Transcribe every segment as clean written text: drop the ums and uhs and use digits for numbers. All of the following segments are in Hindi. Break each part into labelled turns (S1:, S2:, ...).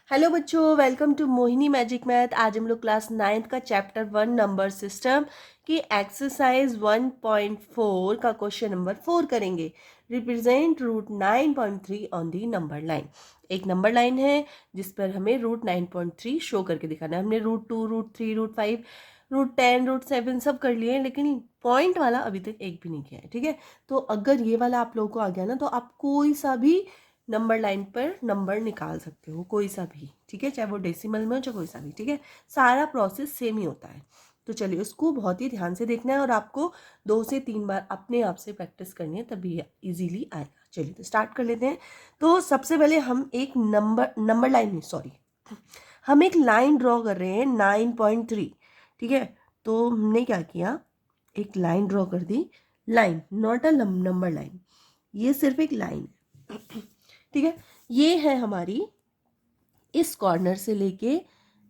S1: हेलो बच्चों, welcome to Mohini magic math. आज हम लोग क्लास 9th का चैप्टर 1 नंबर सिस्टम की एक्सरसाइज 1.4 का क्वेश्चन नंबर 4 करेंगे। Represent root 9.3 on the number line. एक नंबर लाइन है जिस पर हमें रूट 9.3 शो करके दिखाना है। हमने root 2, root 3, root 5, root 10, root 7 सब कर लिए हैं, लेकिन पॉइंट वाला अभी तक एक भी नहीं किया है। ठीक है, तो अगर ये वाला आप लोगों को आ गया ना, तो आप कोई सा भी नंबर लाइन पर नंबर निकाल सकते हो, कोई सा भी। ठीक है, चाहे वो डेसिमल में हो चाहे कोई सा भी। ठीक है, सारा प्रोसेस सेम ही होता है। तो चलिए, उसको बहुत ही ध्यान से देखना है और आपको 2 से 3 बार अपने आप से प्रैक्टिस करनी है, तभी इजीली आएगा। चलिए तो स्टार्ट कर लेते हैं। तो सबसे पहले हम एक नंबर लाइन नहीं, सॉरी, हम एक लाइन ड्रॉ कर रहे हैं 9.3। ठीक है, तो हमने क्या किया, एक लाइन ड्रॉ कर दी। Line, not a number line, ये सिर्फ एक लाइन है। ठीक है, ये है हमारी इस कॉर्नर से लेके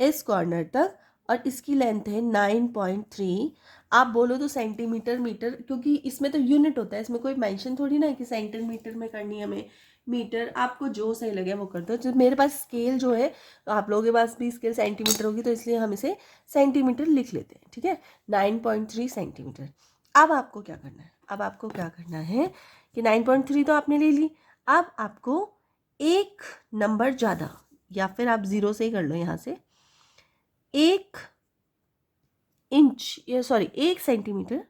S1: इस कॉर्नर तक, और इसकी लेंथ है 9.3। आप बोलो तो सेंटीमीटर, मीटर, क्योंकि इसमें तो यूनिट होता है, इसमें कोई मेंशन थोड़ी ना है कि सेंटीमीटर में करनी है हमें, मीटर। आपको जो सही लगे वो कर दो। तो मेरे पास स्केल जो है, तो आप लोगों के पास भी स्केल सेंटीमीटर होगी, तो इसलिए हम इसे सेंटीमीटर लिख लेते हैं। ठीक है, 9.3 सेंटीमीटर। अब आपको क्या करना है, अब आपको क्या करना है कि 9.3 तो आपने ले ली। अब आपको एक नंबर ज़्यादा, या फिर आप 0 से ही कर लो, यहाँ से 1 इंच, या सॉरी 1 सेंटीमीटर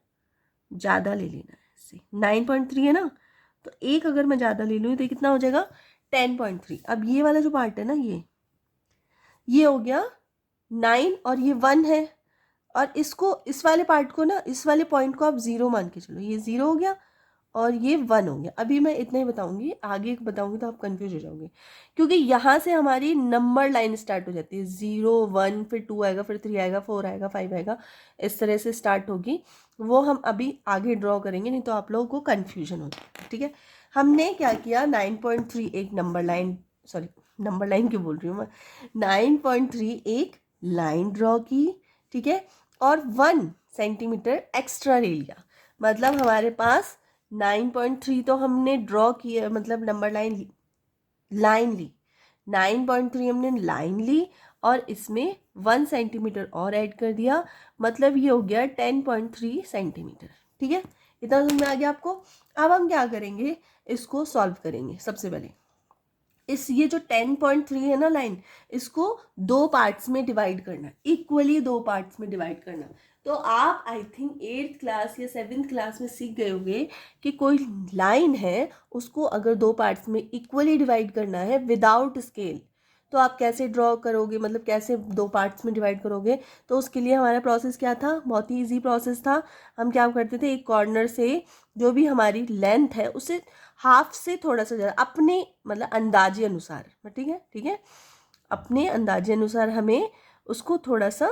S1: ज़्यादा ले लेना है। इससे 9.3 है ना, तो एक अगर मैं ज़्यादा ले लूँ तो कितना हो जाएगा, 10.3। अब ये वाला जो पार्ट है ना, ये हो गया 9 और ये 1 है, और इसको, इस वाले पार्ट को ना, इस वाले पॉइंट को आप 0 मान के चलो। ये 0 हो गया और ये 1 हो गया। अभी मैं इतना ही बताऊंगी, आगे बताऊंगी तो आप कंफ्यूज हो जाओगे, क्योंकि यहाँ से हमारी नंबर लाइन स्टार्ट हो जाती है। 0, 1, फिर 2 आएगा, फिर 3 आएगा, 4 आएगा, 5 आएगा, इस तरह से स्टार्ट होगी। वो हम अभी आगे ड्रॉ करेंगे, नहीं तो आप लोगों को कन्फ्यूजन हो जाएगा। ठीक है, हमने क्या किया, 9.3 एक number line, sorry number line क्यों बोल रही हूँ मैं, 9.3 एक लाइन ड्रॉ की। ठीक है, और 1 सेंटीमीटर एक्स्ट्रा ले लिया। मतलब हमारे पास 9.3 तो हमने ड्रॉ किया, मतलब नंबर लाइन ली। 9.3 हमने लाइन ली और इसमें 1 सेंटीमीटर और ऐड कर दिया, मतलब ये हो गया 10.3 सेंटीमीटर। ठीक है, इतना समझ में आ गया आपको। अब हम क्या करेंगे, इसको सॉल्व करेंगे। सबसे पहले ये जो 10.3 है ना लाइन, इसको 2 पार्ट्स में डिवाइड करना, इक्वली 2 पार्ट्स में डिवाइड करना। तो आप आई थिंक 8th क्लास या 7th क्लास में सीख गए होंगे कि कोई लाइन है, उसको अगर 2 पार्ट्स में इक्वली डिवाइड करना है विदाउट स्केल, तो आप कैसे ड्रॉ करोगे, मतलब कैसे 2 पार्ट्स में डिवाइड करोगे। तो उसके लिए हमारा प्रोसेस क्या था, बहुत ही ईजी प्रोसेस था। हम क्या करते थे, एक कॉर्नर से जो भी हमारी लेंथ है उसे हाफ से थोड़ा सा ज़्यादा, अपने मतलब अंदाजे अनुसार, ठीक है, ठीक है, अपने अंदाजे अनुसार हमें उसको थोड़ा सा,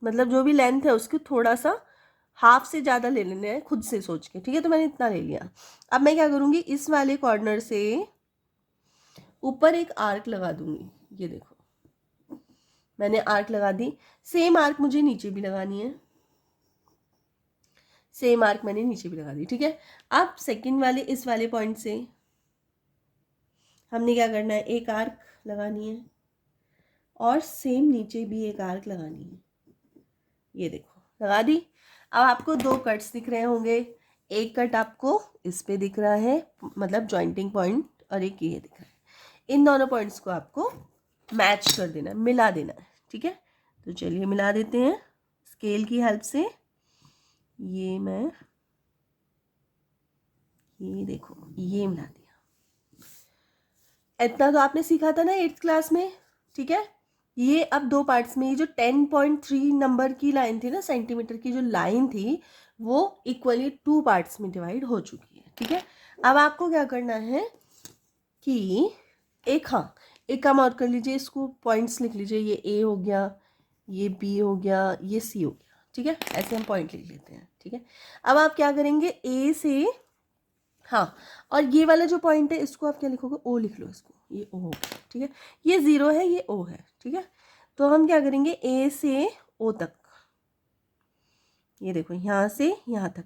S1: मतलब जो भी लेंथ है उसको थोड़ा सा हाफ से ज़्यादा ले लेना है, खुद से सोच के। ठीक है, तो मैंने इतना ले लिया। अब मैं क्या करूँगी, इस वाले कॉर्नर से ऊपर एक आर्क लगा दूंगी। ये देखो, मैंने आर्क लगा दी। सेम आर्क मुझे नीचे भी लगानी है, सेम आर्क मैंने नीचे भी लगा दी। ठीक है, अब सेकंड वाले इस वाले पॉइंट से हमने क्या करना है, एक आर्क लगानी है और सेम नीचे भी एक आर्क लगानी है। ये देखो, लगा दी। अब आपको 2 कट्स दिख रहे होंगे, एक कट आपको इस पे दिख रहा है, मतलब जॉइंटिंग पॉइंट, और एक ये दिख रहा है। इन दोनों पॉइंट्स को आपको मैच कर देना है, मिला देना है। ठीक है, तो चलिए मिला देते हैं स्केल की हेल्प से। ये मैं, ये देखो, ये मिला दिया। इतना तो आपने सीखा था ना 8th क्लास में। ठीक है, ये अब 2 पार्ट्स में, ये जो 10.3 नंबर की लाइन थी ना, सेंटीमीटर की जो लाइन थी, वो इक्वली 2 पार्ट्स में डिवाइड हो चुकी है। ठीक है, अब आपको क्या करना है कि एक, हाँ, एक काम और कर लीजिए, इसको पॉइंट्स लिख लीजिए। ये ए हो गया, ये बी हो गया, ये सी हो गया। ठीक है, ऐसे हम पॉइंट लिख लेते हैं। ठीक है, अब आप क्या करेंगे, ए से, हाँ, और ये वाला जो पॉइंट है इसको आप क्या लिखोगे, ओ लिख लो इसको, ये ओ हो गया। ठीक है, ये 0 है, ये ओ है। ठीक है, तो हम क्या करेंगे, ए से ओ तक, ये देखो, यहाँ से यहाँ तक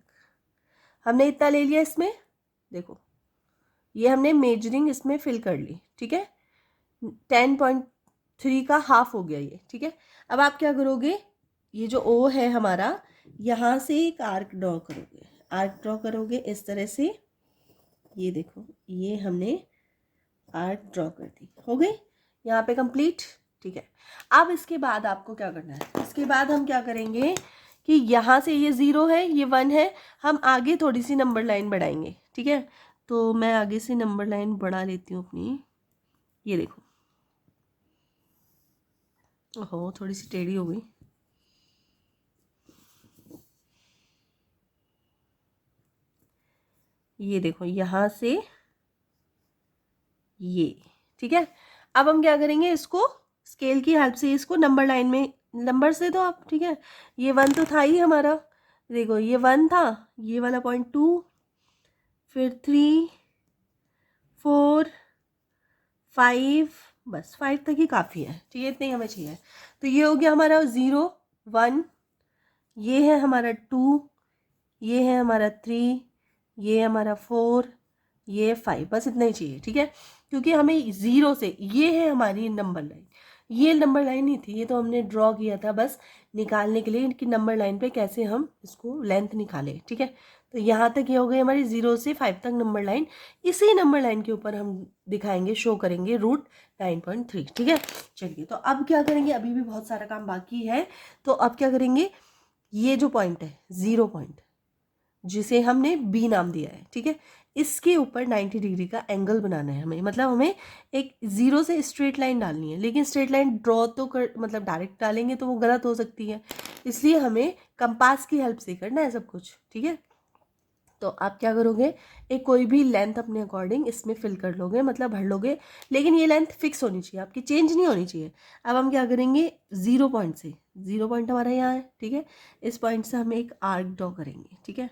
S1: हमने इतना ले लिया। इसमें देखो, ये हमने मेजरिंग इसमें फिल कर ली। ठीक है, 10 पॉइंट 3 का हाफ हो गया ये, ठीक है। अब आप क्या करोगे, ये जो O है हमारा, यहाँ से एक आर्क ड्रॉ करोगे, आर्क ड्रॉ करोगे इस तरह से, ये देखो ये हमने आर्क ड्रॉ कर दी, हो गई यहाँ पे कंप्लीट, ठीक है। अब इसके बाद आपको क्या करना है, इसके बाद हम क्या करेंगे कि यहाँ से ये 0 है, ये 1 है, हम आगे थोड़ी सी नंबर लाइन बढ़ाएंगे, ठीक है। तो मैं आगे से नंबर लाइन बढ़ा लेती हूँ अपनी, ये देखो, ओहो थोड़ी सी टेढ़ी हो गई, ये देखो यहाँ से ये, ठीक है। अब हम क्या करेंगे, इसको स्केल की हेल्प से इसको नंबर लाइन में नंबर से दो आप, ठीक है। ये 1 तो था ही हमारा, देखो ये 1 था, ये वाला पॉइंट 2, फिर 3, 4, 5, बस 5 तक ही काफ़ी है, ठीक है, इतने ही हमें चाहिए। तो ये हो गया हमारा 0, 1, ये है हमारा 2, ये है हमारा 3, ये हमारा 4, ये 5, बस इतना ही चाहिए, ठीक है। क्योंकि हमें 0 से, ये है हमारी नंबर लाइन, ये नंबर लाइन नहीं थी, ये तो हमने ड्रॉ किया था बस निकालने के लिए कि नंबर लाइन पे कैसे हम इसको लेंथ निकालें, ठीक है। तो यहाँ तक ये हो गई हमारी 0 से 5 तक नंबर लाइन। इसी नंबर लाइन के ऊपर हम दिखाएंगे, शो करेंगे रूट 9.3, ठीक है। चलिए तो अब क्या करेंगे, अभी भी बहुत सारा काम बाकी है। तो अब क्या करेंगे, ये जो पॉइंट है 0 पॉइंट, जिसे हमने बी नाम दिया है, ठीक है, इसके ऊपर 90 डिग्री का एंगल बनाना है हमें, मतलब हमें एक 0 से स्ट्रेट लाइन डालनी है। लेकिन स्ट्रेट लाइन ड्रॉ तो कर, मतलब डायरेक्ट डालेंगे तो वो गलत हो सकती है, इसलिए हमें कंपास की हेल्प से करना है सब कुछ, ठीक है। तो आप क्या करोगे, एक कोई भी लेंथ अपने अकॉर्डिंग इसमें फिल कर लोगे, मतलब भर लोगे, लेकिन ये लेंथ फिक्स होनी चाहिए आपकी, चेंज नहीं होनी चाहिए। अब हम क्या करेंगे, 0 पॉइंट से, 0 पॉइंट हमारा यहाँ है, ठीक है, इस पॉइंट से हम एक आर्क ड्रॉ करेंगे, ठीक है।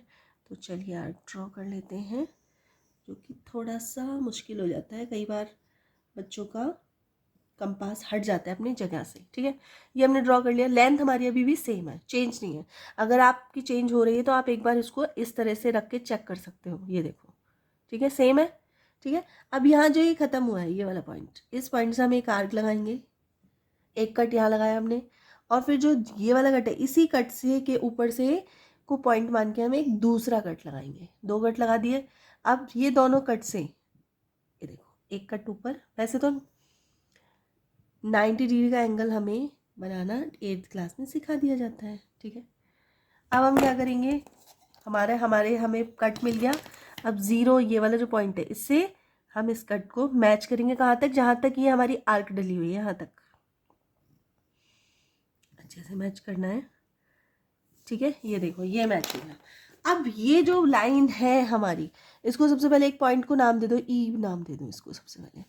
S1: तो चलिए आर्क ड्रॉ कर लेते हैं, जो कि थोड़ा सा मुश्किल हो जाता है कई बार, बच्चों का कंपास हट जाता है अपनी जगह से, ठीक है। ये हमने ड्रॉ कर लिया, लेंथ हमारी अभी भी सेम है, चेंज नहीं है। अगर आपकी चेंज हो रही है तो आप एक बार इसको इस तरह से रख के चेक कर सकते हो, ये देखो, ठीक है, सेम है, ठीक है। अब यहाँ जो ये ख़त्म हुआ है ये वाला पॉइंट, इस पॉइंट से हम एक आर्क लगाएंगे, एक कट यहाँ लगाया हमने, और फिर जो ये वाला कट है इसी कट से के ऊपर से को पॉइंट मान के हम एक दूसरा कट लगाएंगे, 2 कट लगा दिए। अब ये दोनों कट से, ये देखो एक कट ऊपर, वैसे तो 90 डिग्री का एंगल हमें बनाना 8th क्लास में सिखा दिया जाता है, ठीक है। अब हम क्या करेंगे, हमारे हमें कट मिल गया। अब 0 ये वाला जो पॉइंट है, इससे हम इस कट को मैच करेंगे कहाँ तक, जहाँ तक ये हमारी आर्क डली हुई है, यहाँ तक अच्छे से मैच करना है, ठीक है। ये देखो ये मैच हो गया। अब ये जो लाइन है हमारी, इसको सबसे पहले एक पॉइंट को नाम दे दो, ई नाम दे दो इसको सबसे पहले,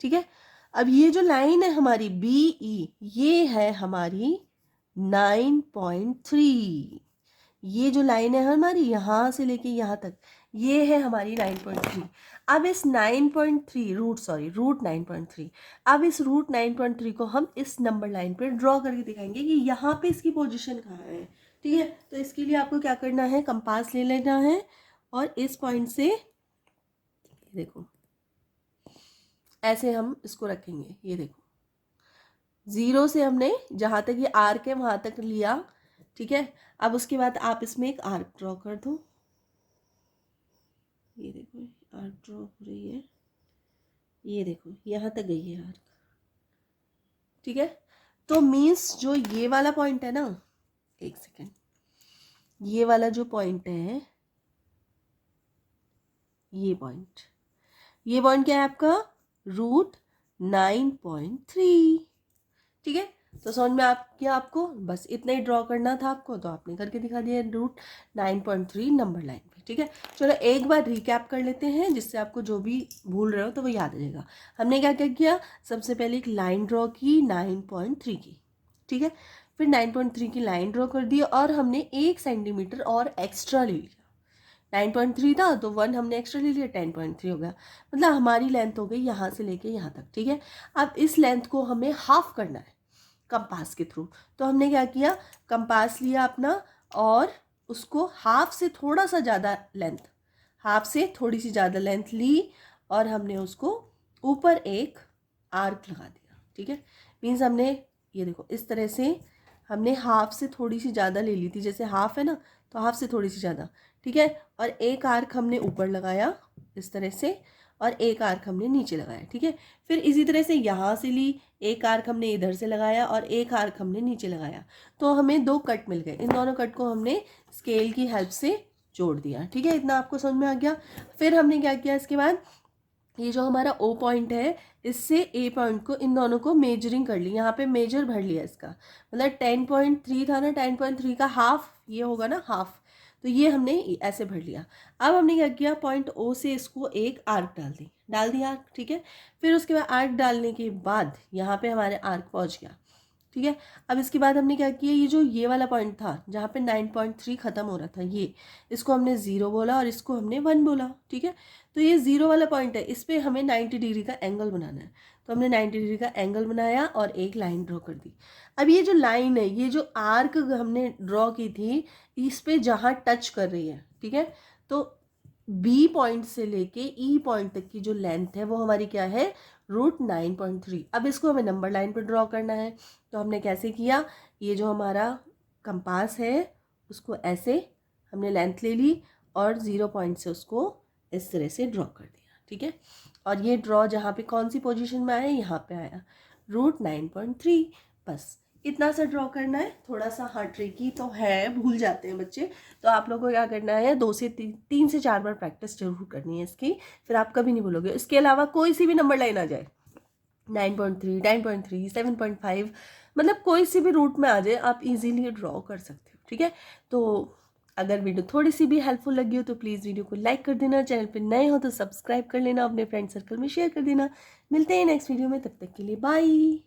S1: ठीक है। अब ये जो लाइन है हमारी बी ई, ये है हमारी 9.3, ये जो लाइन है हमारी यहाँ से लेके यहाँ तक, ये है हमारी 9.3। अब इस 9.3 रूट 9.3, अब इस रूट 9.3 को हम इस नंबर लाइन पे ड्रॉ करके दिखाएंगे कि यहाँ पे इसकी पोजीशन कहाँ है, ठीक है। तो इसके लिए आपको क्या करना है, कंपास ले लेना है, और इस पॉइंट से देखो ऐसे हम इसको रखेंगे, ये देखो 0 से हमने जहाँ तक ये आर्क है वहाँ तक लिया, ठीक है। अब उसके बाद आप इसमें एक आर्क ड्रॉ कर दो, ये देखो आर्क ड्रॉ हो रही है, ये देखो यहाँ तक गई है आर्क, ठीक है। तो मीन्स जो ये वाला पॉइंट है ना, एक सेकेंड, ये वाला जो पॉइंट है, ये पॉइंट क्या है आपका, रूट 9.3, ठीक है। तो समझ में क्या आपको बस इतना ही ड्रॉ करना था आपको, तो आपने करके दिखा दिया रूट 9.3 नंबर लाइन पे, ठीक है। चलो एक बार रिकैप कर लेते हैं, जिससे आपको जो भी भूल रहे हो तो वो याद आ जाएगा। हमने क्या क्या किया, सबसे पहले एक लाइन ड्रॉ की 9.3 की, ठीक है। फिर 9.3 की लाइन ड्रॉ कर दी, और हमने 1 सेंटीमीटर और एक्स्ट्रा ले लिया, 9.3 था तो 1 हमने एक्स्ट्रा ले लिया, 10.3 हो गया, मतलब हमारी लेंथ हो गई यहाँ से लेके यहाँ तक, ठीक है। अब इस लेंथ को हमें हाफ करना है कंपास के थ्रू। तो हमने क्या किया, कंपास लिया अपना, और उसको हाफ से थोड़ा सा ज़्यादा लेंथ, हाफ से थोड़ी सी ज़्यादा लेंथ ली, और हमने उसको ऊपर एक आर्क लगा दिया, ठीक है। मीन्स हमने ये देखो इस तरह से हमने हाफ से थोड़ी सी ज़्यादा ले ली थी, जैसे हाफ है ना तो हाफ से थोड़ी सी ज़्यादा, ठीक है। और एक आर्क हमने ऊपर लगाया इस तरह से, और एक आर्क हमने नीचे लगाया, ठीक है। फिर इसी तरह से यहाँ से ली, एक आर्क हमने इधर से लगाया और एक आर्क हमने नीचे लगाया, तो हमें 2 कट मिल गए। इन दोनों कट को हमने स्केल की हेल्प से जोड़ दिया, ठीक है। इतना आपको समझ में आ गया। फिर हमने क्या किया इसके बाद, ये जो हमारा ओ पॉइंट है इससे ए पॉइंट को, इन दोनों को मेजरिंग कर ली, यहाँ पे मेजर भर लिया इसका, मतलब 10.3 था ना, 10.3 का हाफ ये होगा ना, हाफ, तो ये हमने ऐसे भर लिया। अब हमने क्या किया, पॉइंट ओ से इसको एक आर्क डाल दिया आर्क, ठीक है। फिर उसके बाद आर्क डालने के बाद यहाँ पे हमारे आर्क पहुँच गया, ठीक है। अब इसके बाद हमने क्या किया, ये जो ये वाला पॉइंट था जहाँ पे 9.3 ख़त्म हो रहा था, ये इसको हमने 0 बोला और इसको हमने 1 बोला, ठीक है। तो ये 0 वाला पॉइंट है, इस पर हमें 90 डिग्री का एंगल बनाना है, तो हमने 90 डिग्री का एंगल बनाया और एक लाइन ड्रॉ कर दी। अब ये जो लाइन है, ये जो आर्क हमने ड्रॉ की थी, इस पर जहाँ टच कर रही है, ठीक है, तो बी पॉइंट से लेके ई पॉइंट तक की जो लेंथ है वो हमारी क्या है, √9.3। अब इसको हमें नंबर लाइन पर ड्रॉ करना है, तो हमने कैसे किया, ये जो हमारा कंपास है उसको ऐसे हमने लेंथ ले ली और 0 पॉइंट से उसको इस तरह से ड्रॉ कर दिया, ठीक है। और ये ड्रॉ जहाँ पे कौन सी पोजीशन में आया, यहाँ पे आया √9.3। बस इतना सा ड्रॉ करना है। थोड़ा सा हाँ ट्रिकी तो है, भूल जाते हैं बच्चे, तो आप लोगों को क्या करना है, 2 से 3 से 4 बार प्रैक्टिस जरूर करनी है इसकी, फिर आप कभी नहीं भूलोगे। इसके अलावा कोई सी भी नंबर लाइन आ जाए, 9.3, 9.3, 7.5, मतलब कोई सी भी रूट में आ जाए, आप इजीली ड्रॉ कर सकते हो, ठीक है। तो अगर वीडियो थोड़ी सी भी हेल्पफुल लगी हो तो प्लीज़ वीडियो को लाइक कर देना, चैनल पे नए हो तो सब्सक्राइब कर लेना, अपने फ्रेंड सर्कल में शेयर कर देना। मिलते हैं नेक्स्ट वीडियो में, तब तक के लिए बाय।